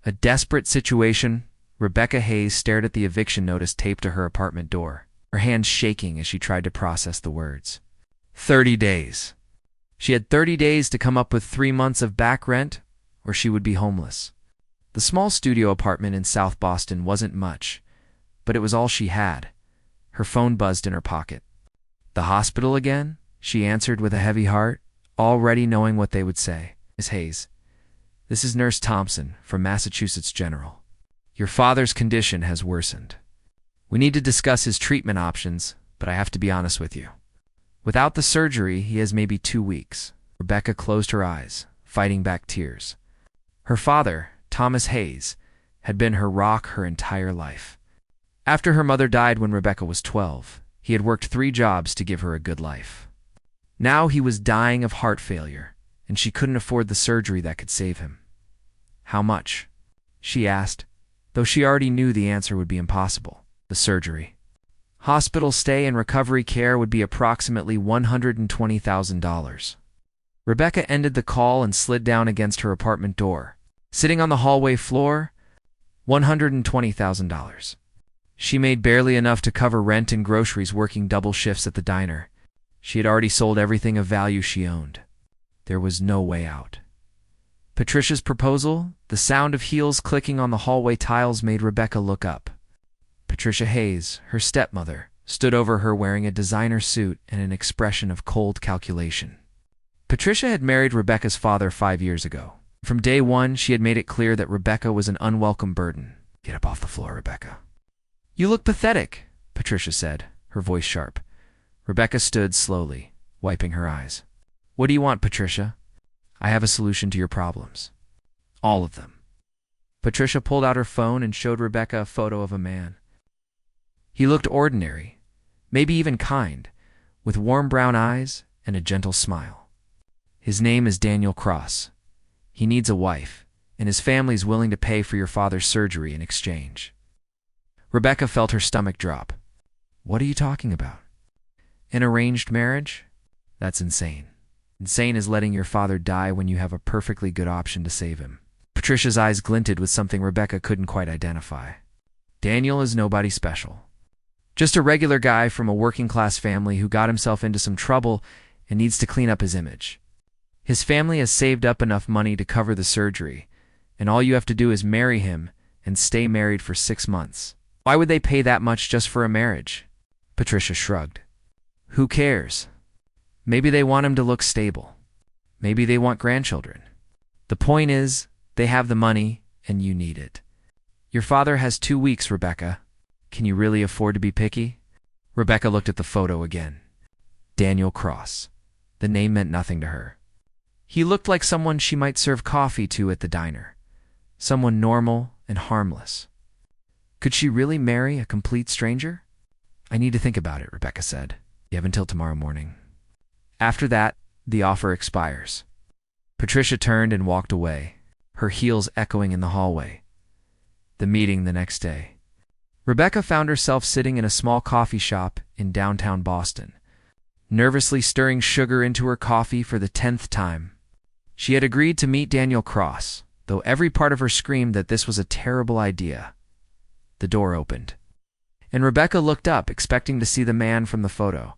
A desperate situation, Rebecca Hayes stared at the eviction notice taped to her apartment door, her hands shaking as she tried to process the words. 30 days. She had 30 days to come up with 3 months of back rent, or she would be homeless. The small studio apartment in South Boston wasn't much, but it was all she had. Her phone buzzed in her pocket. The hospital again? She answered with a heavy heart, already knowing what they would say. Miss Hayes, this is Nurse Thompson from Massachusetts General. Your father's condition has worsened. We need to discuss his treatment options, but I have to be honest with you. Without the surgery, he has maybe 2 weeks. Rebecca closed her eyes, fighting back tears. Her father, Thomas Hayes, had been her rock her entire life. After her mother died when Rebecca was 12, he had worked 3 jobs to give her a good life. Now he was dying of heart failure, and she couldn't afford the surgery that could save him. How much? She asked, though she already knew the answer would be impossible. The surgery. Hospital stay and recovery care would be approximately $120,000. Rebecca ended the call and slid down against her apartment door. Sitting on the hallway floor, $120,000. She made barely enough to cover rent and groceries working double shifts at the diner. She had already sold everything of value she owned. There was no way out. Patricia's proposal, the sound of heels clicking on the hallway tiles made Rebecca look up. Patricia Hayes, her stepmother, stood over her wearing a designer suit and an expression of cold calculation. Patricia had married Rebecca's father 5 years ago. From day one, she had made it clear that Rebecca was an unwelcome burden. Get up off the floor, Rebecca. You look pathetic, Patricia said, her voice sharp. Rebecca stood slowly, wiping her eyes. What do you want, Patricia? I have a solution to your problems. All of them. Patricia pulled out her phone and showed Rebecca a photo of a man. He looked ordinary, maybe even kind, with warm brown eyes and a gentle smile. His name is Daniel Cross. He needs a wife, and his family's willing to pay for your father's surgery in exchange. Rebecca felt her stomach drop. What are you talking about? An arranged marriage? That's insane. Insane is letting your father die when you have a perfectly good option to save him. Patricia's eyes glinted with something Rebecca couldn't quite identify. Daniel is nobody special. Just a regular guy from a working-class family who got himself into some trouble and needs to clean up his image. His family has saved up enough money to cover the surgery, and all you have to do is marry him and stay married for 6 months. Why would they pay that much just for a marriage? Patricia shrugged. Who cares? Maybe they want him to look stable. Maybe they want grandchildren. The point is, they have the money, and you need it. Your father has 2 weeks, Rebecca. Can you really afford to be picky? Rebecca looked at the photo again. Daniel Cross. The name meant nothing to her. He looked like someone she might serve coffee to at the diner. Someone normal and harmless. Could she really marry a complete stranger? I need to think about it, Rebecca said. You have until tomorrow morning. After that, the offer expires. Patricia turned and walked away, her heels echoing in the hallway. The meeting the next day. Rebecca found herself sitting in a small coffee shop in downtown Boston, nervously stirring sugar into her coffee for the 10th time. She had agreed to meet Daniel Cross, though every part of her screamed that this was a terrible idea. The door opened, and Rebecca looked up, expecting to see the man from the photo.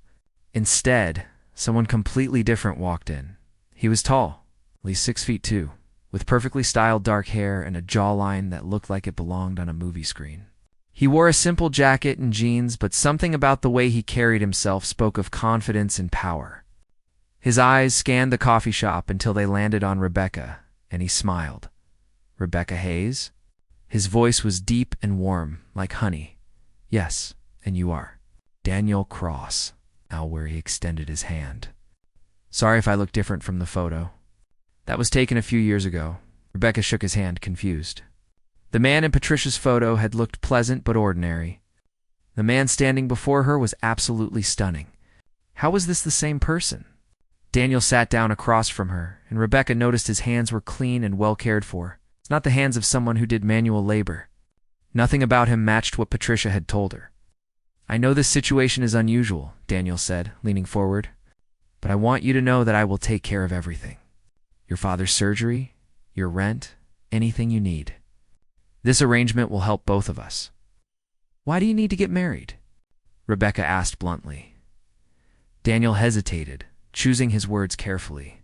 Instead, someone completely different walked in. He was tall, at least 6'2", with perfectly styled dark hair and a jawline that looked like it belonged on a movie screen. He wore a simple jacket and jeans, but something about the way he carried himself spoke of confidence and power. His eyes scanned the coffee shop until they landed on Rebecca, and he smiled. Rebecca Hayes? His voice was deep and warm, like honey. Yes, and you are. Daniel Cross. Now where he extended his hand. Sorry if I look different from the photo. That was taken a few years ago. Rebecca shook his hand, confused. The man in Patricia's photo had looked pleasant but ordinary. The man standing before her was absolutely stunning. How was this the same person? Daniel sat down across from her, and Rebecca noticed his hands were clean and well cared for. It's not the hands of someone who did manual labor. Nothing about him matched what Patricia had told her. I know this situation is unusual, Daniel said, leaning forward, but I want you to know that I will take care of everything. Your father's surgery, your rent, anything you need. This arrangement will help both of us. Why do you need to get married? Rebecca asked bluntly. Daniel hesitated, choosing his words carefully.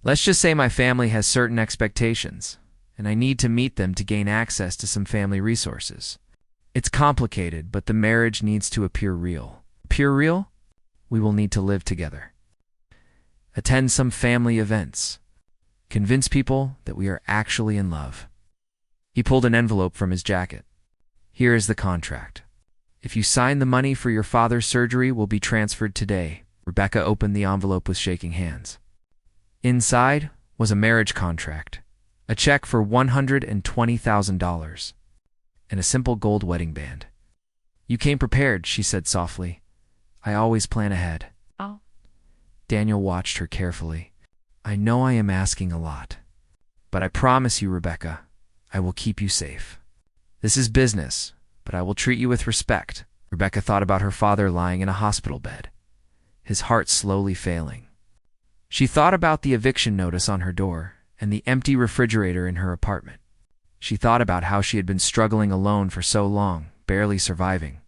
Let's just say my family has certain expectations, and I need to meet them to gain access to some family resources. It's complicated, but the marriage needs to appear real. Appear real? We will need to live together. Attend some family events. Convince people that we are actually in love. He pulled an envelope from his jacket. Here is the contract. If you sign, the money for your father's surgery will be transferred today. Rebecca opened the envelope with shaking hands. Inside was a marriage contract, a check for $120,000, and a simple gold wedding band. You came prepared, she said softly. I always plan ahead. Oh. Daniel watched her carefully. I know I am asking a lot, but I promise you, Rebecca, I will keep you safe. This is business, but I will treat you with respect. Rebecca thought about her father lying in a hospital bed, his heart slowly failing. She thought about the eviction notice on her door and the empty refrigerator in her apartment. She thought about how she had been struggling alone for so long, barely surviving.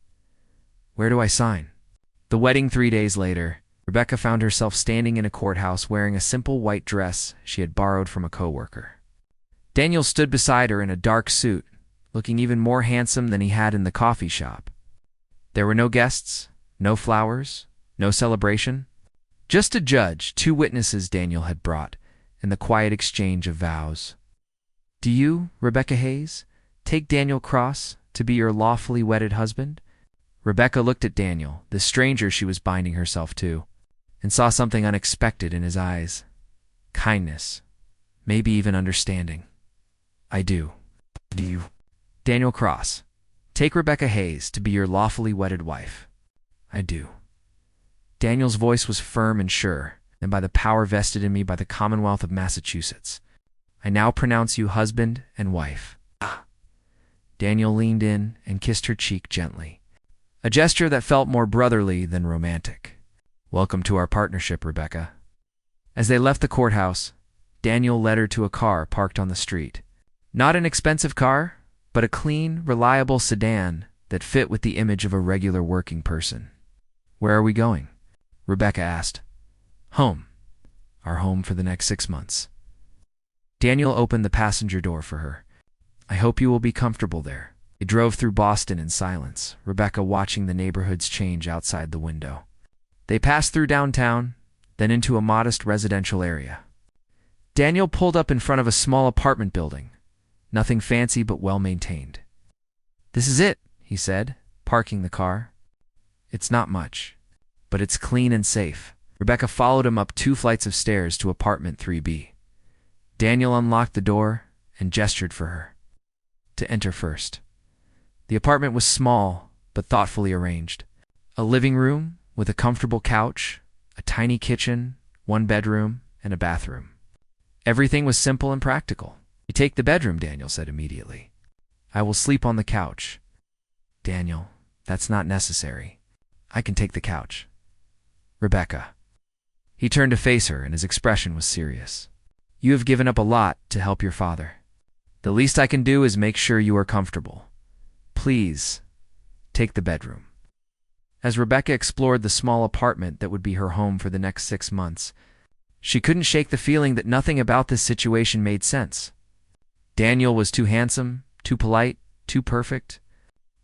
Where do I sign? The wedding 3 days later, Rebecca found herself standing in a courthouse wearing a simple white dress she had borrowed from a coworker. Daniel stood beside her in a dark suit, looking even more handsome than he had in the coffee shop. There were no guests, no flowers, no celebration. Just a judge, 2 witnesses Daniel had brought, and the quiet exchange of vows. Do you, Rebecca Hayes, take Daniel Cross to be your lawfully wedded husband? Rebecca looked at Daniel, the stranger she was binding herself to, and saw something unexpected in his eyes. Kindness, maybe even understanding. I do. Do you? Daniel Cross, take Rebecca Hayes to be your lawfully wedded wife. I do. Daniel's voice was firm and sure, and by the power vested in me by the Commonwealth of Massachusetts, I now pronounce you husband and wife. Ah. Daniel leaned in and kissed her cheek gently, a gesture that felt more brotherly than romantic. Welcome to our partnership, Rebecca. As they left the courthouse, Daniel led her to a car parked on the street. Not an expensive car, but a clean, reliable sedan that fit with the image of a regular working person. Where are we going? Rebecca asked. Home. Our home for the next 6 months. Daniel opened the passenger door for her. I hope you will be comfortable there. They drove through Boston in silence, Rebecca watching the neighborhoods change outside the window. They passed through downtown, then into a modest residential area. Daniel pulled up in front of a small apartment building. Nothing fancy but well-maintained. This is it, he said, parking the car. It's not much, but it's clean and safe. Rebecca followed him up 2 flights of stairs to apartment 3B. Daniel unlocked the door and gestured for her to enter first. The apartment was small, but thoughtfully arranged. A living room with a comfortable couch, a tiny kitchen, 1 bedroom, and a bathroom. Everything was simple and practical. You take the bedroom, Daniel said immediately. I will sleep on the couch. Daniel, that's not necessary. I can take the couch. Rebecca. He turned to face her, and his expression was serious. You have given up a lot to help your father. The least I can do is make sure you are comfortable. Please, take the bedroom. As Rebecca explored the small apartment that would be her home for the next 6 months, she couldn't shake the feeling that nothing about this situation made sense. Daniel was too handsome, too polite, too perfect.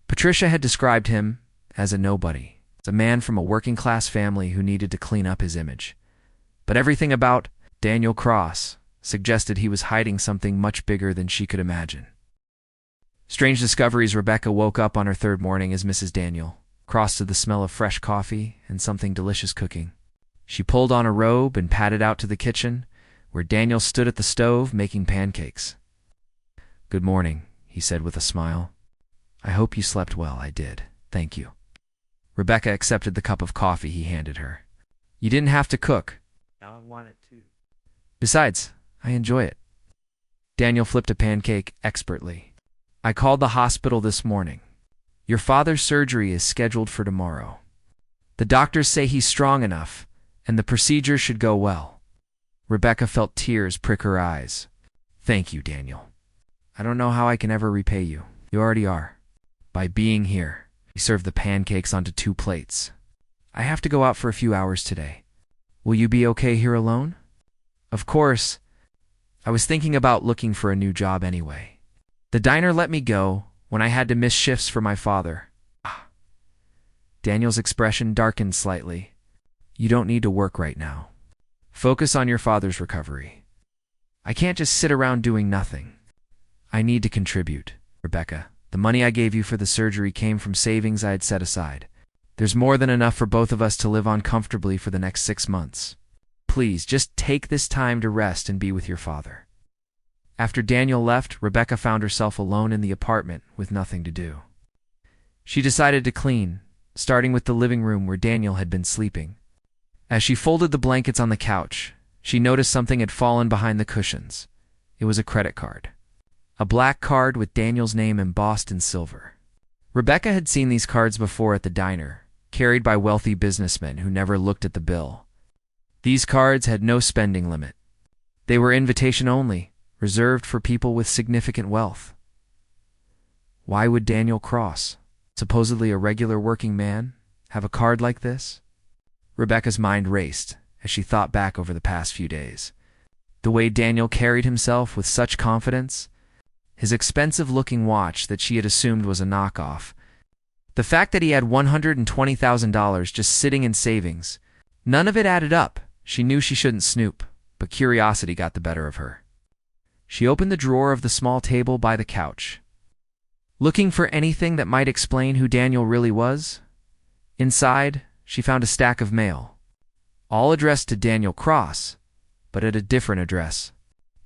Patricia had described him as a nobody, as a man from a working-class family who needed to clean up his image. But everything about Daniel Cross suggested he was hiding something much bigger than she could imagine. Strange discoveries. Rebecca woke up on her 3rd morning as Mrs. Daniel, crossed to the smell of fresh coffee and something delicious cooking. She pulled on a robe and padded out to the kitchen, where Daniel stood at the stove making pancakes. Good morning, he said with a smile. I hope you slept well. I did. Thank you. Rebecca accepted the cup of coffee he handed her. You didn't have to cook. Now I want it too. Besides, I enjoy it. Daniel flipped a pancake expertly. I called the hospital this morning. Your father's surgery is scheduled for tomorrow. The doctors say he's strong enough, and the procedure should go well. Rebecca felt tears prick her eyes. Thank you, Daniel. I don't know how I can ever repay you. You already are. By being here. He served the pancakes onto 2 plates. I have to go out for a few hours today. Will you be okay here alone? Of course. I was thinking about looking for a new job anyway. The diner let me go when I had to miss shifts for my father. Daniel's expression darkened slightly. You don't need to work right now. Focus on your father's recovery. I can't just sit around doing nothing. I need to contribute. Rebecca, the money I gave you for the surgery came from savings I had set aside. There's more than enough for both of us to live on comfortably for the next 6 months. Please, just take this time to rest and be with your father. After Daniel left, Rebecca found herself alone in the apartment with nothing to do. She decided to clean, starting with the living room where Daniel had been sleeping. As she folded the blankets on the couch, she noticed something had fallen behind the cushions. It was a credit card. A black card with Daniel's name embossed in silver. Rebecca had seen these cards before at the diner, carried by wealthy businessmen who never looked at the bill. These cards had no spending limit. They were invitation only, reserved for people with significant wealth. Why would Daniel Cross, supposedly a regular working man, have a card like this? Rebecca's mind raced as she thought back over the past few days. The way Daniel carried himself with such confidence, his expensive-looking watch that she had assumed was a knockoff, the fact that he had $120,000 just sitting in savings, none of it added up. She knew she shouldn't snoop, but curiosity got the better of her. She opened the drawer of the small table by the couch, looking for anything that might explain who Daniel really was. Inside, she found a stack of mail, all addressed to Daniel Cross, but at a different address.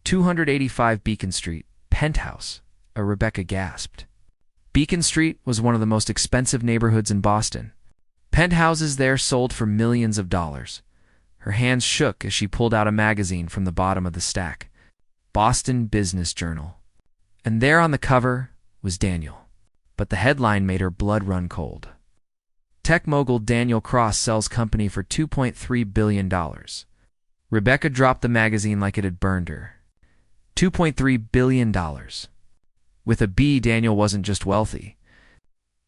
285 Beacon Street, penthouse. Rebecca gasped. Beacon Street was one of the most expensive neighborhoods in Boston. Penthouses there sold for millions of dollars. Her hands shook as she pulled out a magazine from the bottom of the stack. Boston Business Journal. And there on the cover was Daniel. But the headline made her blood run cold. Tech mogul Daniel Cross sells company for $2.3 billion. Rebecca dropped the magazine like it had burned her. $2.3 billion. With a B, Daniel wasn't just wealthy.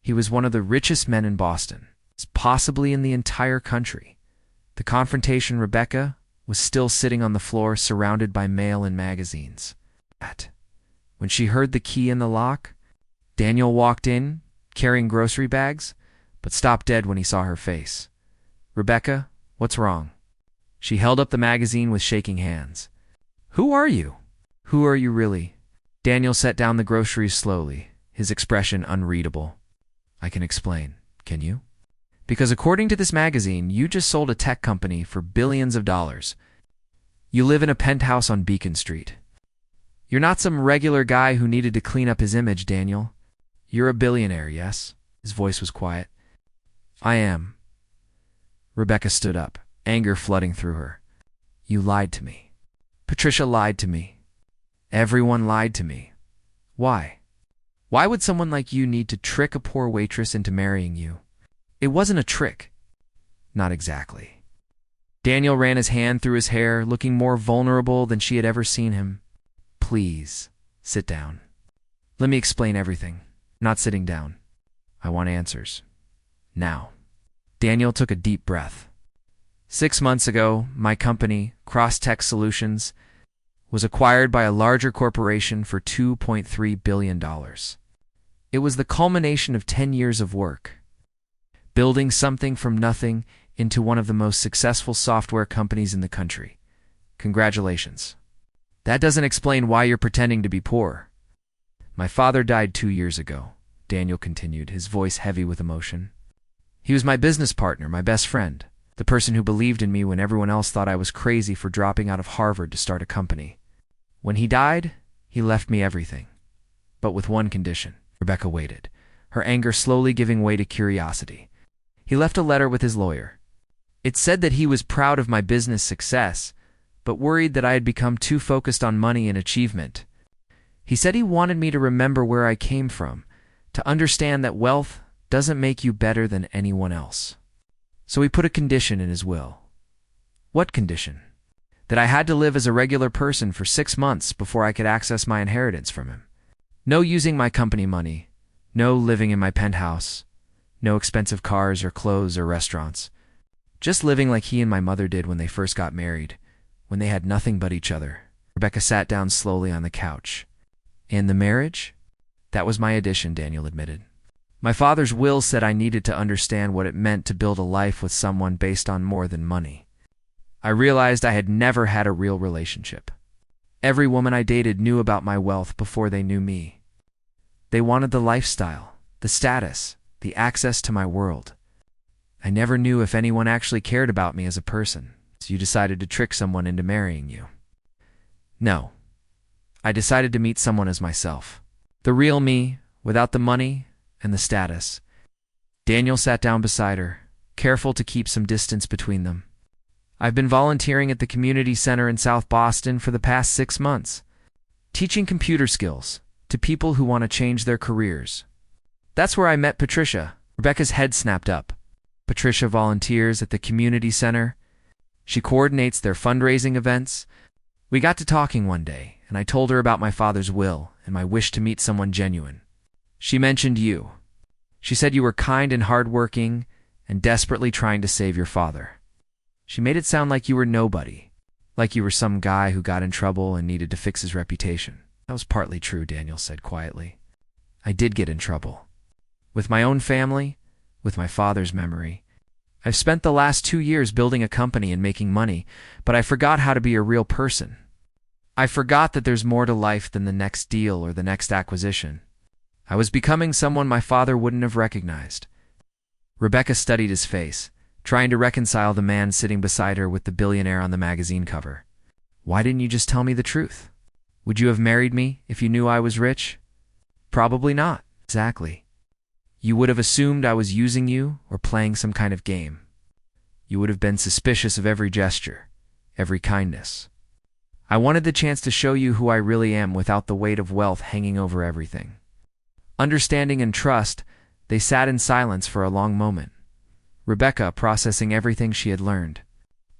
He was one of the richest men in Boston, possibly in the entire country. The confrontation, Rebecca was still sitting on the floor surrounded by mail and magazines. When she heard the key in the lock, Daniel walked in, carrying grocery bags, but stopped dead when he saw her face. Rebecca, what's wrong? She held up the magazine with shaking hands. Who are you? Who are you really? Daniel set down the groceries slowly, his expression unreadable. I can explain. Can you? Because according to this magazine, you just sold a tech company for billions of dollars. You live in a penthouse on Beacon Street. You're not some regular guy who needed to clean up his image, Daniel. You're a billionaire, yes? His voice was quiet. I am. Rebecca stood up, anger flooding through her. You lied to me. Patricia lied to me. Everyone lied to me. Why? Why would someone like you need to trick a poor waitress into marrying you? It wasn't a trick. Not exactly. Daniel ran his hand through his hair, looking more vulnerable than she had ever seen him. Please, sit down. Let me explain everything. Not sitting down. I want answers. Now. Daniel took a deep breath. 6 months ago, my company, Cross Tech Solutions, was acquired by a larger corporation for $2.3 billion. It was the culmination of 10 years of work, building something from nothing into one of the most successful software companies in the country. Congratulations. That doesn't explain why you're pretending to be poor. My father died 2 years ago, Daniel continued, his voice heavy with emotion. He was my business partner, my best friend, the person who believed in me when everyone else thought I was crazy for dropping out of Harvard to start a company. When he died, he left me everything. But with one condition. Rebecca waited, her anger slowly giving way to curiosity. He left a letter with his lawyer. It said that he was proud of my business success, but worried that I had become too focused on money and achievement. He said he wanted me to remember where I came from, to understand that wealth doesn't make you better than anyone else. So he put a condition in his will. What condition? That I had to live as a regular person for 6 months before I could access my inheritance from him. No using my company money. No living in my penthouse. No expensive cars or clothes or restaurants. Just living like he and my mother did when they first got married, when they had nothing but each other. Rebecca sat down slowly on the couch. And the marriage? That was my addition, Daniel admitted. My father's will said I needed to understand what it meant to build a life with someone based on more than money. I realized I had never had a real relationship. Every woman I dated knew about my wealth before they knew me. They wanted the lifestyle, the status, the access to my world. I never knew if anyone actually cared about me as a person, so you decided to trick someone into marrying you. No. I decided to meet someone as myself. The real me, without the money and the status. Daniel sat down beside her, careful to keep some distance between them. I've been volunteering at the community center in South Boston for the past 6 months, teaching computer skills to people who want to change their careers. That's where I met Patricia. Rebecca's head snapped up. Patricia volunteers at the community center. She coordinates their fundraising events. We got to talking one day, and I told her about my father's will and my wish to meet someone genuine. She mentioned you. She said you were kind and hardworking and desperately trying to save your father. She made it sound like you were nobody, like you were some guy who got in trouble and needed to fix his reputation. That was partly true, Daniel said quietly. I did get in trouble. With my own family, with my father's memory. I've spent the last 2 years building a company and making money, but I forgot how to be a real person. I forgot that there's more to life than the next deal or the next acquisition. I was becoming someone my father wouldn't have recognized. Rebecca studied his face, trying to reconcile the man sitting beside her with the billionaire on the magazine cover. Why didn't you just tell me the truth? Would you have married me if you knew I was rich? Probably not. Exactly. You would have assumed I was using you or playing some kind of game. You would have been suspicious of every gesture, every kindness. I wanted the chance to show you who I really am without the weight of wealth hanging over everything. Understanding and trust, they sat in silence for a long moment. Rebecca processing everything she had learned.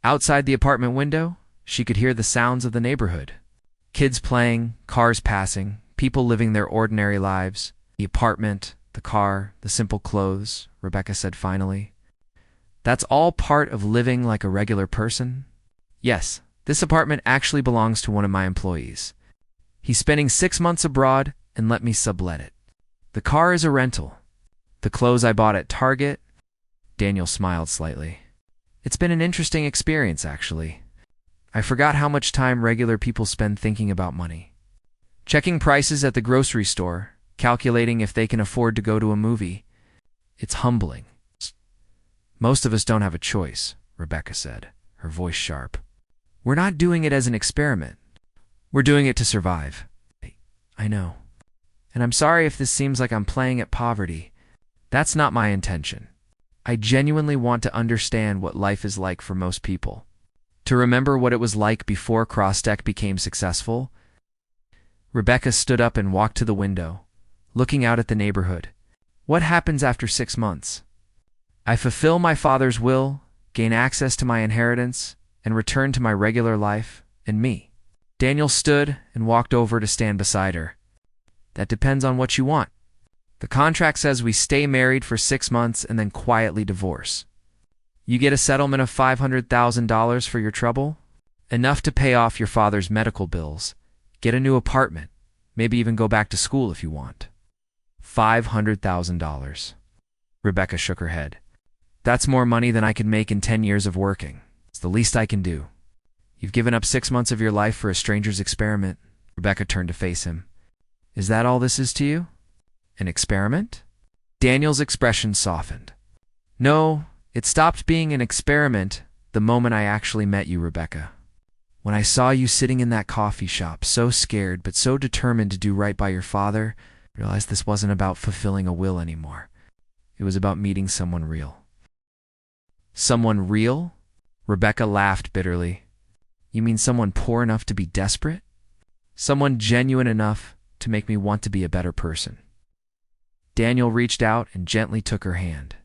Outside the apartment window, she could hear the sounds of the neighborhood. Kids playing, cars passing, people living their ordinary lives. The apartment, the car, the simple clothes, Rebecca said finally. That's all part of living like a regular person? Yes, this apartment actually belongs to one of my employees. He's spending 6 months abroad and let me sublet it. The car is a rental. The clothes I bought at Target. Daniel smiled slightly. It's been an interesting experience, actually. I forgot how much time regular people spend thinking about money. Checking prices at the grocery store, calculating if they can afford to go to a movie. It's humbling. Most of us don't have a choice, Rebecca said, her voice sharp. We're not doing it as an experiment. We're doing it to survive. I know. And I'm sorry if this seems like I'm playing at poverty. That's not my intention. I genuinely want to understand what life is like for most people. To remember what it was like before CrossTech became successful. Rebecca stood up and walked to the window, looking out at the neighborhood. What happens after 6 months? I fulfill my father's will, gain access to my inheritance, and return to my regular life and me. Daniel stood and walked over to stand beside her. That depends on what you want. The contract says we stay married for 6 months and then quietly divorce. You get a settlement of $500,000 for your trouble, enough to pay off your father's medical bills, get a new apartment, maybe even go back to school if you want. $500,000. Rebecca shook her head. That's more money than I could make in 10 years of working. It's the least I can do. You've given up 6 months of your life for a stranger's experiment. Rebecca turned to face him. Is that all this is to you? An experiment? Daniel's expression softened. No, it stopped being an experiment the moment I actually met you, Rebecca. When I saw you sitting in that coffee shop, so scared but so determined to do right by your father, I realized this wasn't about fulfilling a will anymore. It was about meeting someone real. Someone real? Rebecca laughed bitterly. You mean someone poor enough to be desperate? Someone genuine enough to make me want to be a better person. Daniel reached out and gently took her hand.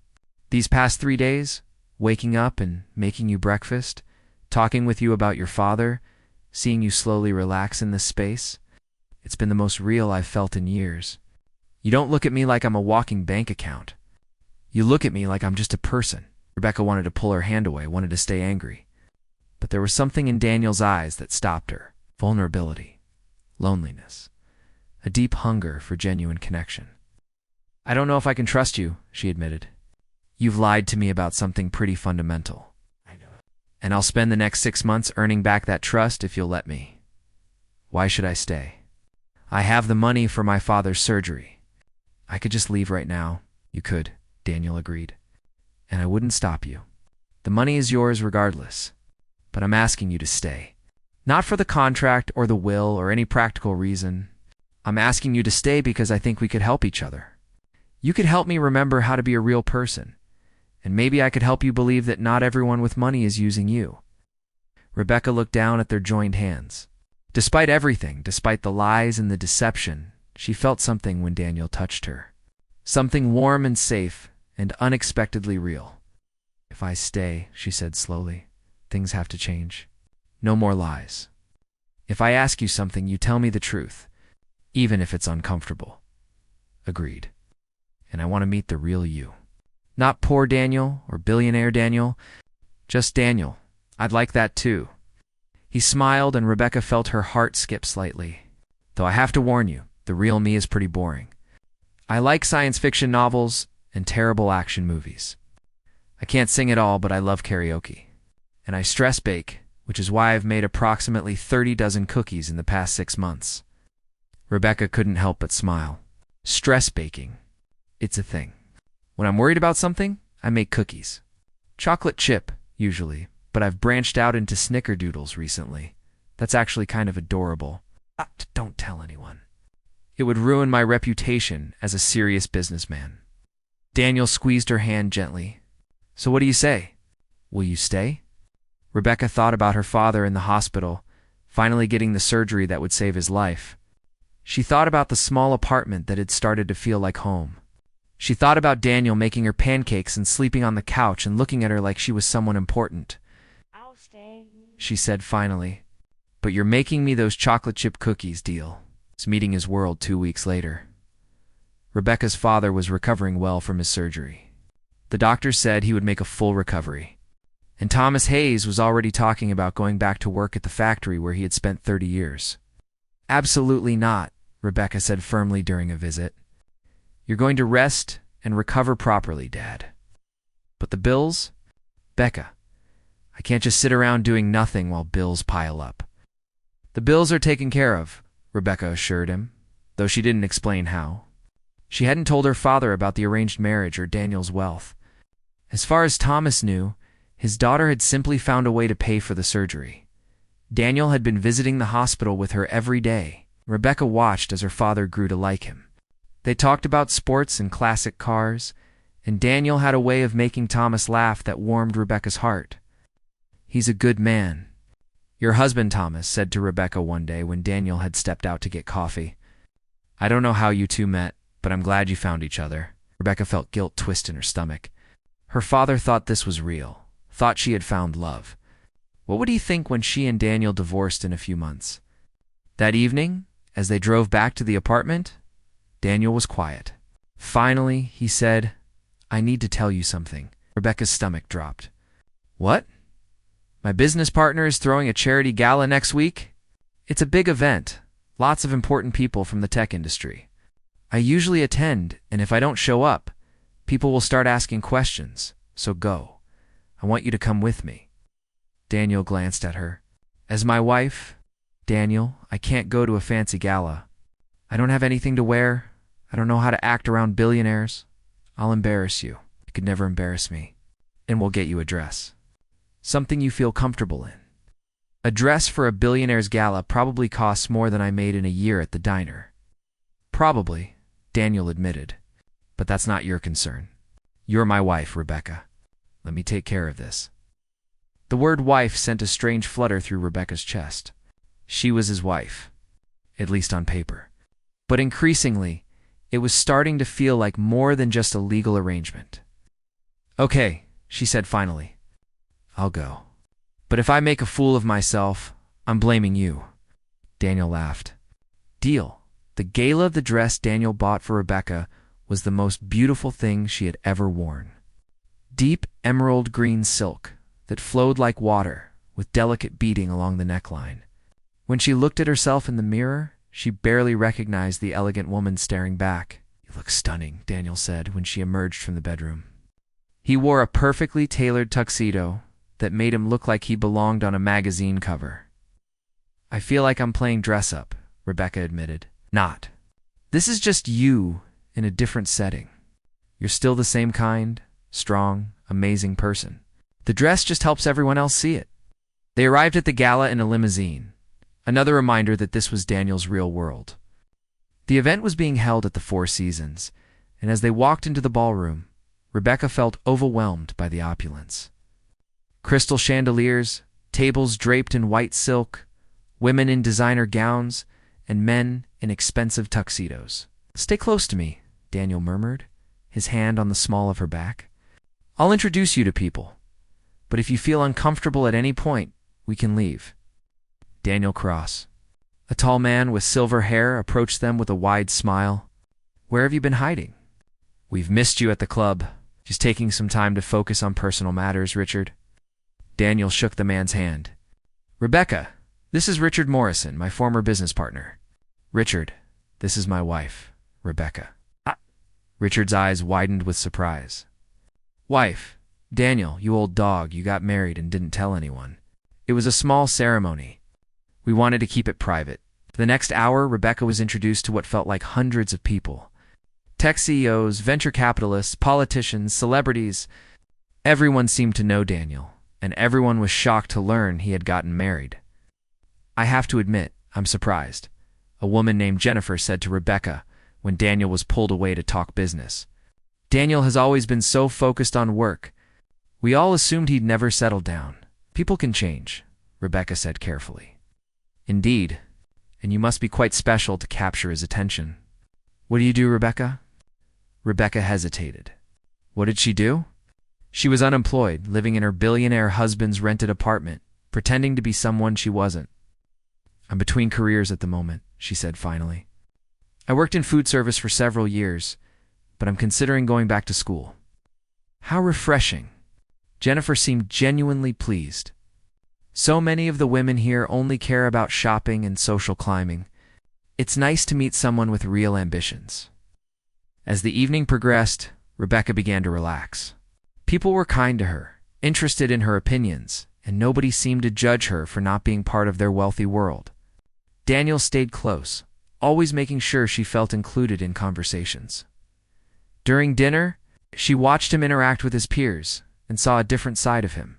These past 3 days, waking up and making you breakfast, talking with you about your father, seeing you slowly relax in this space, It's been the most real I've felt in years. You don't look at me like I'm a walking bank account. You look at me like I'm just a person. Rebecca wanted to pull her hand away, wanted to stay angry. But there was something in Daniel's eyes that stopped her. Vulnerability. Loneliness. A deep hunger for genuine connection. I don't know if I can trust you, she admitted. You've lied to me about something pretty fundamental. I know. And I'll spend the next 6 months earning back that trust if you'll let me. Why should I stay? I have the money for my father's surgery. I could just leave right now. You could, Daniel agreed. And I wouldn't stop you. The money is yours regardless. But I'm asking you to stay. Not for the contract or the will or any practical reason. I'm asking you to stay because I think we could help each other. You could help me remember how to be a real person. And maybe I could help you believe that not everyone with money is using you. Rebecca looked down at their joined hands. Despite everything, despite the lies and the deception, she felt something when Daniel touched her. Something warm and safe and unexpectedly real. If I stay, she said slowly, things have to change. No more lies. If I ask you something, you tell me the truth, even if it's uncomfortable. Agreed. And I want to meet the real you. Not poor Daniel or billionaire Daniel, just Daniel. I'd like that too. He smiled and Rebecca felt her heart skip slightly. Though I have to warn you, the real me is pretty boring. I like science fiction novels and terrible action movies. I can't sing at all, but I love karaoke. And I stress bake, which is why I've made approximately 30 dozen cookies in the past 6 months. Rebecca couldn't help but smile. Stress baking. It's a thing. When I'm worried about something, I make cookies. Chocolate chip, usually, but I've branched out into snickerdoodles recently. That's actually kind of adorable. Don't tell anyone. It would ruin my reputation as a serious businessman. Daniel squeezed her hand gently. So what do you say? Will you stay? Rebecca thought about her father in the hospital, finally getting the surgery that would save his life. She thought about the small apartment that had started to feel like home. She thought about Daniel making her pancakes and sleeping on the couch and looking at her like she was someone important. I'll stay, she said finally. But you're making me those chocolate chip cookies, deal. He's meeting his world 2 weeks later. Rebecca's father was recovering well from his surgery. The doctor said he would make a full recovery. And Thomas Hayes was already talking about going back to work at the factory where he had spent 30 years. Absolutely not, Rebecca said firmly during a visit. You're going to rest and recover properly, Dad. But the bills? Becca, I can't just sit around doing nothing while bills pile up. The bills are taken care of, Rebecca assured him, though she didn't explain how. She hadn't told her father about the arranged marriage or Daniel's wealth. As far as Thomas knew, his daughter had simply found a way to pay for the surgery. Daniel had been visiting the hospital with her every day. Rebecca watched as her father grew to like him. They talked about sports and classic cars, and Daniel had a way of making Thomas laugh that warmed Rebecca's heart. He's a good man. Your husband, Thomas, said to Rebecca one day when Daniel had stepped out to get coffee. I don't know how you two met, but I'm glad you found each other. Rebecca felt guilt twist in her stomach. Her father thought this was real, thought she had found love. What would he think when she and Daniel divorced in a few months? That evening, as they drove back to the apartment, Daniel was quiet. Finally, he said, I need to tell you something. Rebecca's stomach dropped. What? My business partner is throwing a charity gala next week? It's a big event. Lots of important people from the tech industry. I usually attend, and if I don't show up, people will start asking questions, so go. I want you to come with me. Daniel glanced at her. As my wife, Daniel, I can't go to a fancy gala. I don't have anything to wear. I don't know how to act around billionaires. I'll embarrass you. You could never embarrass me. And we'll get you a dress. Something you feel comfortable in. A dress for a billionaire's gala probably costs more than I made in a year at the diner. Probably, Daniel admitted. But that's not your concern. You're my wife, Rebecca. Let me take care of this. The word wife sent a strange flutter through Rebecca's chest. She was his wife, at least on paper. But increasingly, it was starting to feel like more than just a legal arrangement. Okay, she said finally. I'll go. But if I make a fool of myself, I'm blaming you. Daniel laughed. Deal. The gala of the dress Daniel bought for Rebecca was the most beautiful thing she had ever worn. Deep emerald green silk that flowed like water with delicate beading along the neckline. When she looked at herself in the mirror, she barely recognized the elegant woman staring back. "You look stunning," Daniel said when she emerged from the bedroom. He wore a perfectly tailored tuxedo that made him look like he belonged on a magazine cover. "I feel like I'm playing dress-up," Rebecca admitted. "Not. This is just you in a different setting. You're still the same kind, strong, amazing person. The dress just helps everyone else see it." They arrived at the gala in a limousine, another reminder that this was Daniel's real world. The event was being held at the Four Seasons, and as they walked into the ballroom, Rebecca felt overwhelmed by the opulence. Crystal chandeliers, tables draped in white silk, women in designer gowns, and men in expensive tuxedos. "Stay close to me," Daniel murmured, his hand on the small of her back. "I'll introduce you to people, but if you feel uncomfortable at any point, we can leave." Daniel Cross, a tall man with silver hair, approached them with a wide smile. "Where have you been hiding?" "We've missed you at the club. Just taking some time to focus on personal matters, Richard." Daniel shook the man's hand. "Rebecca, this is Richard Morrison, my former business partner. Richard, this is my wife, Rebecca." Richard's eyes widened with surprise. "Wife, Daniel, you old dog, you got married and didn't tell anyone. It was a small ceremony. We wanted to keep it private." For the next hour, Rebecca was introduced to what felt like hundreds of people. Tech CEOs, venture capitalists, politicians, celebrities. Everyone seemed to know Daniel, and everyone was shocked to learn he had gotten married. "I have to admit, I'm surprised," a woman named Jennifer said to Rebecca when Daniel was pulled away to talk business. "Daniel has always been so focused on work. We all assumed he'd never settle down." "People can change," Rebecca said carefully. "Indeed, and you must be quite special to capture his attention." "What do you do, Rebecca?" Rebecca hesitated. What did she do? She was unemployed, living in her billionaire husband's rented apartment, pretending to be someone she wasn't. "I'm between careers at the moment," she said finally. "I worked in food service for several years, but I'm considering going back to school." "How refreshing." Jennifer seemed genuinely pleased. "So many of the women here only care about shopping and social climbing. It's nice to meet someone with real ambitions." As the evening progressed, Rebecca began to relax. People were kind to her, interested in her opinions, and nobody seemed to judge her for not being part of their wealthy world. Daniel stayed close, always making sure she felt included in conversations. During dinner, she watched him interact with his peers and saw a different side of him.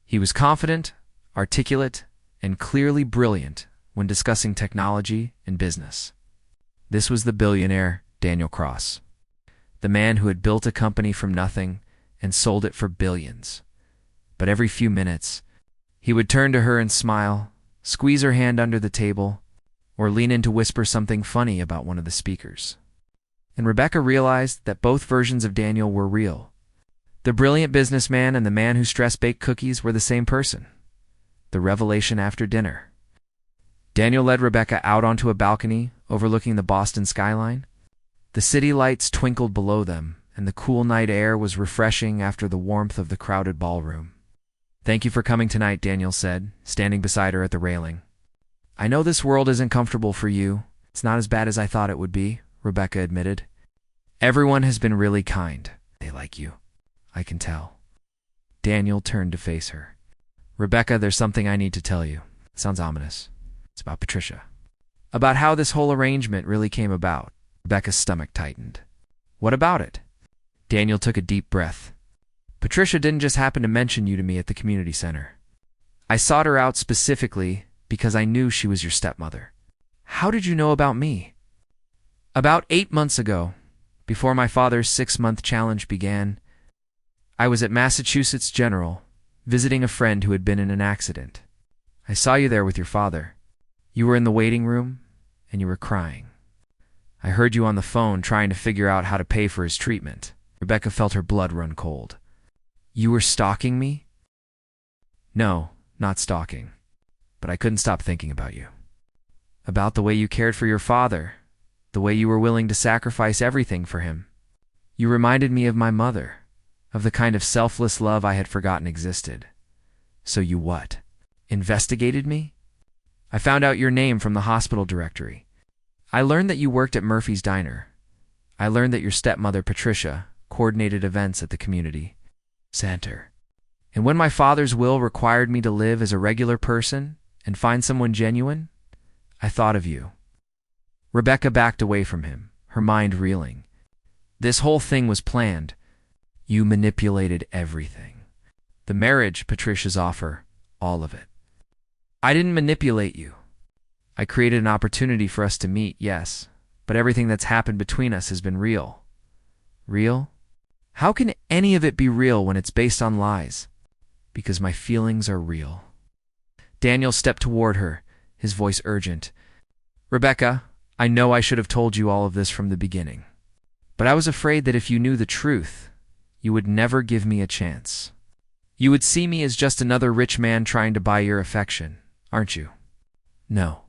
He was confident, articulate, and clearly brilliant when discussing technology and business. This was the billionaire Daniel Cross, the man who had built a company from nothing and sold it for billions. But every few minutes, he would turn to her and smile, squeeze her hand under the table, or lean in to whisper something funny about one of the speakers. And Rebecca realized that both versions of Daniel were real. The brilliant businessman and the man who stress-baked cookies were the same person. The revelation after dinner. Daniel led Rebecca out onto a balcony overlooking the Boston skyline. The city lights twinkled below them, and the cool night air was refreshing after the warmth of the crowded ballroom. "Thank you for coming tonight," Daniel said, standing beside her at the railing. "I know this world isn't comfortable for you. It's not as bad as I thought it would be," Rebecca admitted. "Everyone has been really kind. They like you. I can tell." Daniel turned to face her. "Rebecca, there's something I need to tell you. It sounds ominous. It's about Patricia. About how this whole arrangement really came about." Rebecca's stomach tightened. "What about it?" Daniel took a deep breath. "Patricia didn't just happen to mention you to me at the community center. I sought her out specifically because I knew she was your stepmother." "How did you know about me?" "About 8 months ago, before my father's 6-month challenge began, I was at Massachusetts General, visiting a friend who had been in an accident. I saw you there with your father. You were in the waiting room, and you were crying. I heard you on the phone trying to figure out how to pay for his treatment." Rebecca felt her blood run cold. "You were stalking me?" "No, not stalking. But I couldn't stop thinking about you." about the way you cared for your father, the way you were willing to sacrifice everything for him. You reminded me of my mother, of the kind of selfless love I had forgotten existed. So you what? Investigated me? I found out your name from the hospital directory. I learned that you worked at Murphy's Diner. I learned that your stepmother, Patricia, coordinated events at the community center. And when my father's will required me to live as a regular person and find someone genuine, I thought of you. Rebecca backed away from him, her mind reeling. This whole thing was planned. You manipulated everything. The marriage, Patricia's offer, all of it. I didn't manipulate you. I created an opportunity for us to meet, yes, but everything that's happened between us has been real. Real? How can any of it be real when it's based on lies? Because my feelings are real. Daniel stepped toward her, his voice urgent. Rebecca, I know I should have told you all of this from the beginning, but I was afraid that if you knew the truth, you would never give me a chance. You would see me as just another rich man trying to buy your affection, aren't you? No.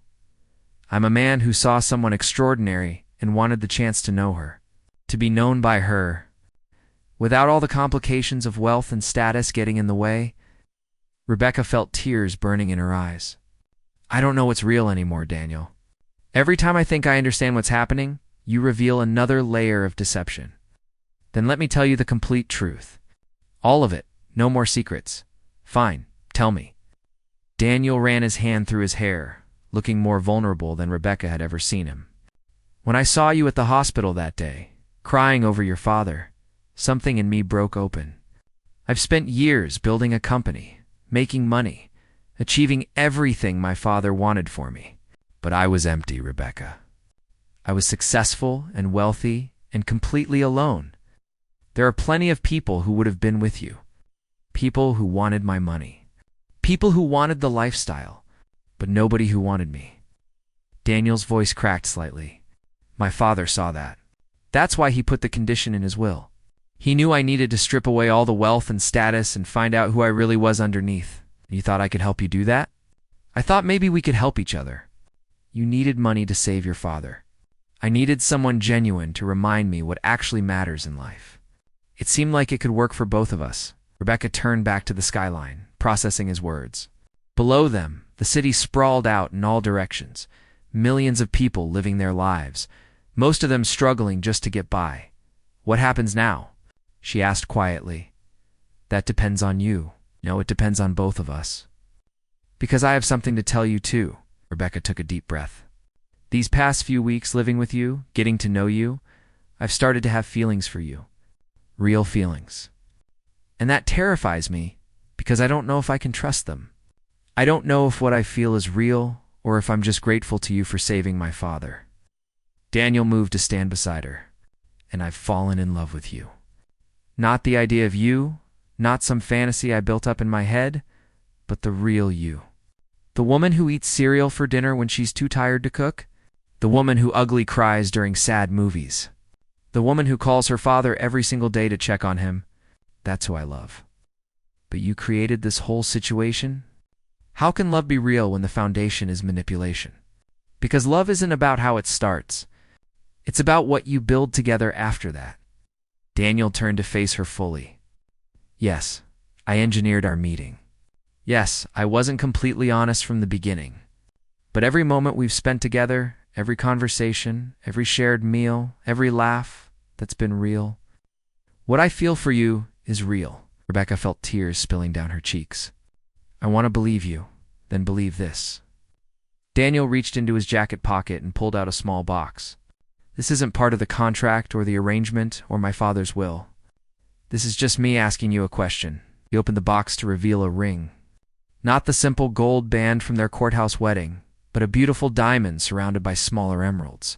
I'm a man who saw someone extraordinary and wanted the chance to know her, to be known by her, without all the complications of wealth and status getting in the way. Rebecca felt tears burning in her eyes. I don't know what's real anymore, Daniel. Every time I think I understand what's happening, you reveal another layer of deception. Then let me tell you the complete truth. All of it. No more secrets. Fine, tell me. Daniel ran his hand through his hair, looking more vulnerable than Rebecca had ever seen him. When I saw you at the hospital that day, crying over your father, something in me broke open. I've spent years building a company, making money, achieving everything my father wanted for me. But I was empty, Rebecca. I was successful and wealthy and completely alone. There are plenty of people who would have been with you. People who wanted my money. People who wanted the lifestyle, but nobody who wanted me. Daniel's voice cracked slightly. My father saw that. That's why he put the condition in his will. He knew I needed to strip away all the wealth and status and find out who I really was underneath. You thought I could help you do that? I thought maybe we could help each other. You needed money to save your father. I needed someone genuine to remind me what actually matters in life. It seemed like it could work for both of us. Rebecca turned back to the skyline, processing his words. Below them, the city sprawled out in all directions, millions of people living their lives, most of them struggling just to get by. What happens now? She asked quietly. That depends on you. No, it depends on both of us. Because I have something to tell you too. Rebecca took a deep breath. These past few weeks living with you, getting to know you, I've started to have feelings for you. Real feelings. And that terrifies me because I don't know if I can trust them. I don't know if what I feel is real or if I'm just grateful to you for saving my father. Daniel moved to stand beside her. And I've fallen in love with you. Not the idea of you, not some fantasy I built up in my head, but the real you. The woman who eats cereal for dinner when she's too tired to cook. The woman who ugly cries during sad movies. The woman who calls her father every single day to check on him. That's who I love. But you created this whole situation? How can love be real when the foundation is manipulation? Because love isn't about how it starts. It's about what you build together after that. Daniel turned to face her fully. Yes, I engineered our meeting. Yes, I wasn't completely honest from the beginning. But every moment we've spent together, every conversation, every shared meal, every laugh, that's been real. What I feel for you is real. Rebecca felt tears spilling down her cheeks. I want to believe you, then believe this. Daniel reached into his jacket pocket and pulled out a small box. This isn't part of the contract or the arrangement or my father's will. This is just me asking you a question. He opened the box to reveal a ring. Not the simple gold band from their courthouse wedding, but a beautiful diamond surrounded by smaller emeralds.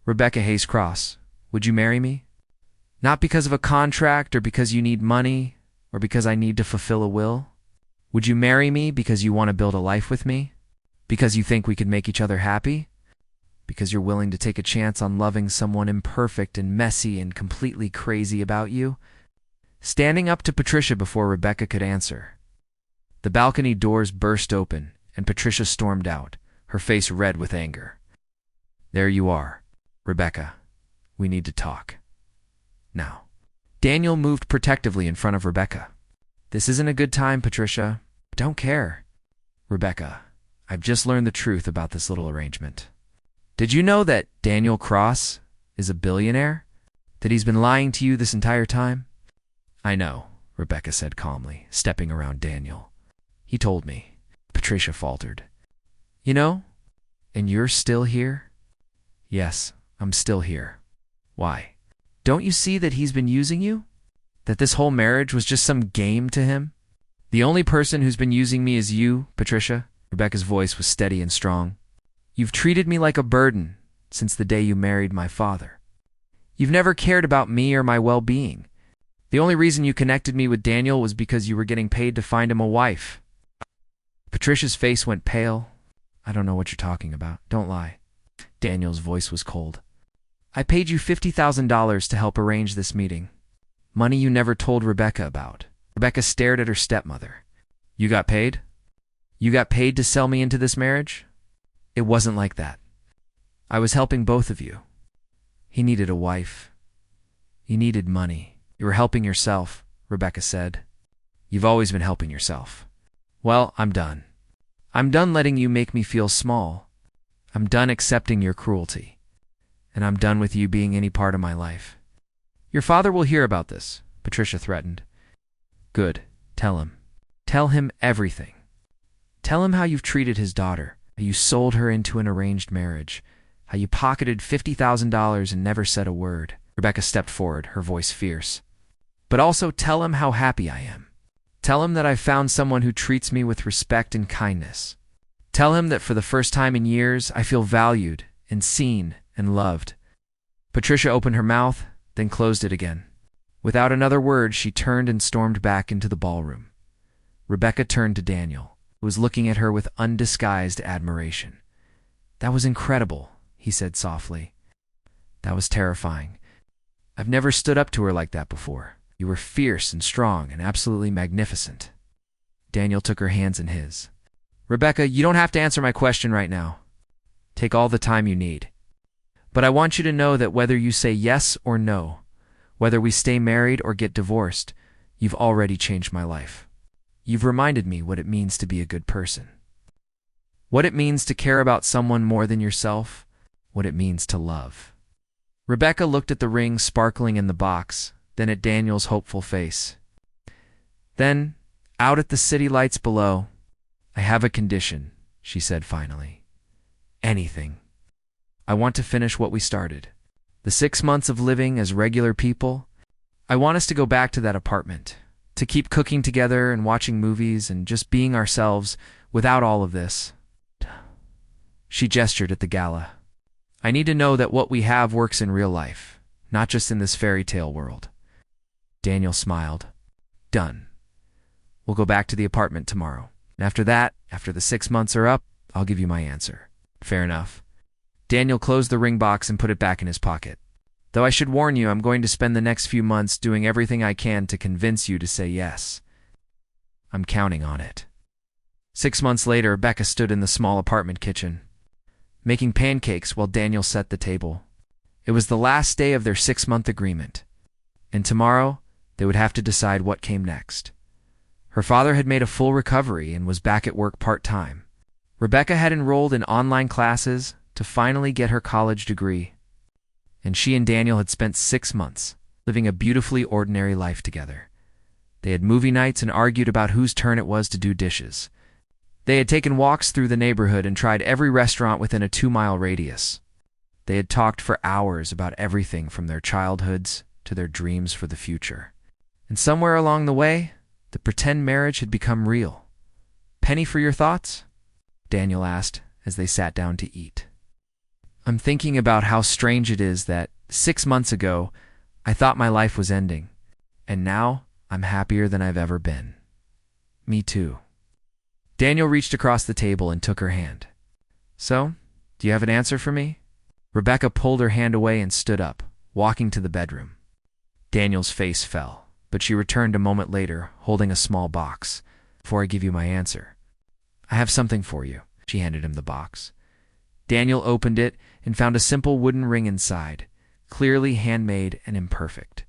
Rebecca Hayes Cross, would you marry me? Not because of a contract or because you need money or because I need to fulfill a will. Would you marry me because you want to build a life with me? Because you think we could make each other happy? Because you're willing to take a chance on loving someone imperfect and messy and completely crazy about you? Standing up to Patricia before Rebecca could answer. The balcony doors burst open, and Patricia stormed out, her face red with anger. "There you are, Rebecca. We need to talk. Now." Daniel moved protectively in front of Rebecca. "This isn't a good time, Patricia. Don't care." "Rebecca, I've just learned the truth about this little arrangement. Did you know that Daniel Cross is a billionaire? That he's been lying to you this entire time?" "I know," Rebecca said calmly, stepping around Daniel. "He told me," Patricia faltered. "You know? And you're still here?" "Yes, I'm still here. Why? Don't you see that he's been using you? That this whole marriage was just some game to him? The only person who's been using me is you, Patricia." Rebecca's voice was steady and strong. "You've treated me like a burden since the day you married my father. You've never cared about me or my well-being. The only reason you connected me with Daniel was because you were getting paid to find him a wife." Patricia's face went pale. "I don't know what you're talking about. Don't lie." Daniel's voice was cold. "I paid you $50,000 to help arrange this meeting. Money you never told Rebecca about." Rebecca stared at her stepmother. "You got paid? You got paid to sell me into this marriage?" "It wasn't like that. I was helping both of you. He needed a wife. You needed money. You were helping yourself," Rebecca said. "You've always been helping yourself. Well, I'm done. I'm done letting you make me feel small. I'm done accepting your cruelty. And I'm done with you being any part of my life." "Your father will hear about this," Patricia threatened. "Good. Tell him. Tell him everything. Tell him how you've treated his daughter, how you sold her into an arranged marriage, how you pocketed $50,000 and never said a word." Rebecca stepped forward, her voice fierce. "But also tell him how happy I am. Tell him that I've found someone who treats me with respect and kindness. Tell him that for the first time in years, I feel valued and seen and loved." Patricia opened her mouth, then closed it again. Without another word, she turned and stormed back into the ballroom. Rebecca turned to Daniel, who was looking at her with undisguised admiration. "That was incredible," he said softly. "That was terrifying. I've never stood up to her like that before. You were fierce and strong and absolutely magnificent." Daniel took her hands in his. "Rebecca, you don't have to answer my question right now. Take all the time you need. But I want you to know that whether you say yes or no, whether we stay married or get divorced, you've already changed my life. You've reminded me what it means to be a good person. What it means to care about someone more than yourself, what it means to love." Rebecca looked at the ring sparkling in the box, then at Daniel's hopeful face. Then, out at the city lights below, "I have a condition," she said finally. "Anything. I want to finish what we started. The 6 months of living as regular people. I want us to go back to that apartment, to keep cooking together and watching movies and just being ourselves without all of this." She gestured at the gala. "I need to know that what we have works in real life, not just in this fairy tale world." Daniel smiled. "Done. We'll go back to the apartment tomorrow. And after that, after the 6 months are up, I'll give you my answer." "Fair enough." Daniel closed the ring box and put it back in his pocket. "Though I should warn you, I'm going to spend the next few months doing everything I can to convince you to say yes. I'm counting on it." 6 months later, Rebecca stood in the small apartment kitchen, making pancakes while Daniel set the table. It was the last day of their 6-month agreement, and tomorrow they would have to decide what came next. Her father had made a full recovery and was back at work part-time. Rebecca had enrolled in online classes to finally get her college degree, and she and Daniel had spent 6 months living a beautifully ordinary life together. They had movie nights and argued about whose turn it was to do dishes. They had taken walks through the neighborhood and tried every restaurant within a 2-mile radius. They had talked for hours about everything from their childhoods to their dreams for the future. And somewhere along the way, the pretend marriage had become real. "Penny for your thoughts?" Daniel asked as they sat down to eat. "I'm thinking about how strange it is that 6 months ago, I thought my life was ending, and now I'm happier than I've ever been." "Me too." Daniel reached across the table and took her hand. "So, do you have an answer for me?" Rebecca pulled her hand away and stood up, walking to the bedroom. Daniel's face fell, but she returned a moment later, holding a small box. "Before I give you my answer, I have something for you. She handed him the box. Daniel opened it and found a simple wooden ring inside, clearly handmade and imperfect.